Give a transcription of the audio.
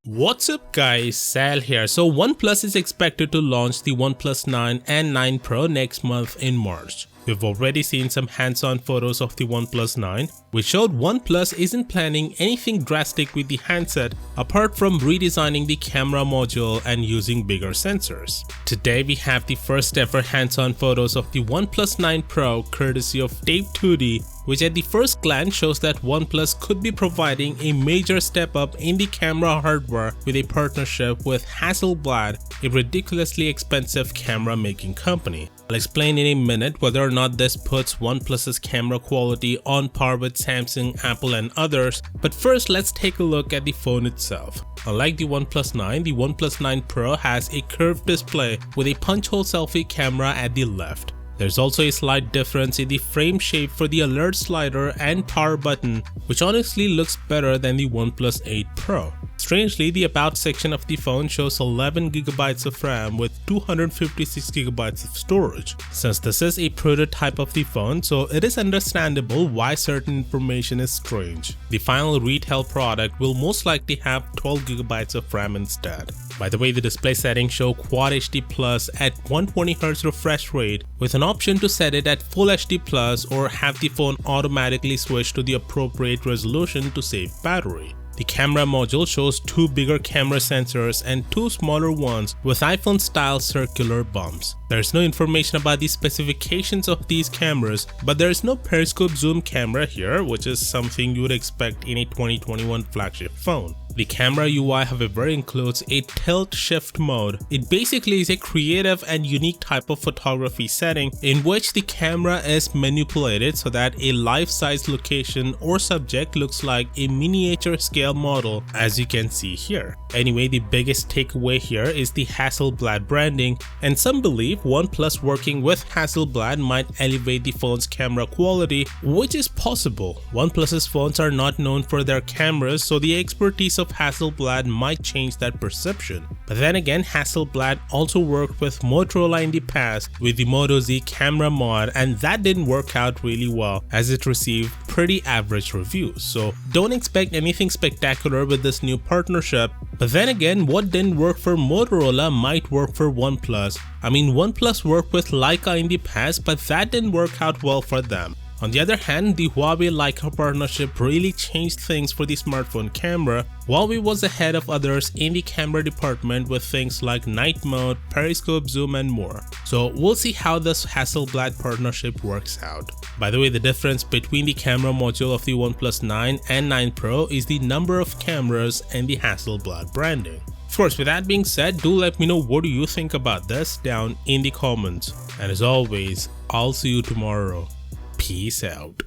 What's up guys, Sal here. So OnePlus is expected to launch the OnePlus 9 and 9 Pro next month in March. We've already seen some hands-on photos of the OnePlus 9, which showed OnePlus isn't planning anything drastic with the handset apart from redesigning the camera module and using bigger sensors. Today we have the first ever hands-on photos of the OnePlus 9 Pro courtesy of Tape 2D, which at the first glance shows that OnePlus could be providing a major step up in the camera hardware with a partnership with Hasselblad, a ridiculously expensive camera making company. I'll explain in a minute whether or not this puts OnePlus's camera quality on par with Samsung, Apple and others, but first let's take a look at the phone itself. Unlike the OnePlus 9, the OnePlus 9 Pro has a curved display with a punch hole selfie camera at the left. There's also a slight difference in the frame shape for the alert slider and power button, which honestly looks better than the OnePlus 8 Pro. Strangely, the About section of the phone shows 11GB of RAM with 256GB of storage. Since this is a prototype of the phone, so it is understandable why certain information is strange. The final retail product will most likely have 12GB of RAM instead. By the way, the display settings show Quad HD Plus at 120Hz refresh rate with an option to set it at Full HD Plus or have the phone automatically switch to the appropriate resolution to save battery. The camera module shows two bigger camera sensors and two smaller ones with iPhone-style circular bumps. There is no information about the specifications of these cameras, but there is no periscope zoom camera here, which is something you would expect in a 2021 flagship phone. The camera UI, however, includes a tilt shift mode. It basically is a creative and unique type of photography setting in which the camera is manipulated so that a life-size location or subject looks like a miniature scale model, as you can see here. Anyway, the biggest takeaway here is the Hasselblad branding, and some believe OnePlus working with Hasselblad might elevate the phone's camera quality, which is possible. OnePlus's phones are not known for their cameras, so the expertise of Hasselblad might change that perception. But then again, Hasselblad also worked with Motorola in the past with the Moto Z camera mod, and that didn't work out really well as it received pretty average reviews. So don't expect anything spectacular with this new partnership. But then again, what didn't work for Motorola might work for OnePlus. I mean, OnePlus worked with Leica in the past, but that didn't work out well for them. On the other hand, the Huawei-Leica partnership really changed things for the smartphone camera. Huawei was ahead of others in the camera department with things like night mode, periscope zoom and more. So we'll see how this Hasselblad partnership works out. By the way, the difference between the camera module of the OnePlus 9 and 9 Pro is the number of cameras and the Hasselblad branding. Of course, with that being said, do let me know what do you think about this down in the comments. And as always, I'll see you tomorrow. Peace out.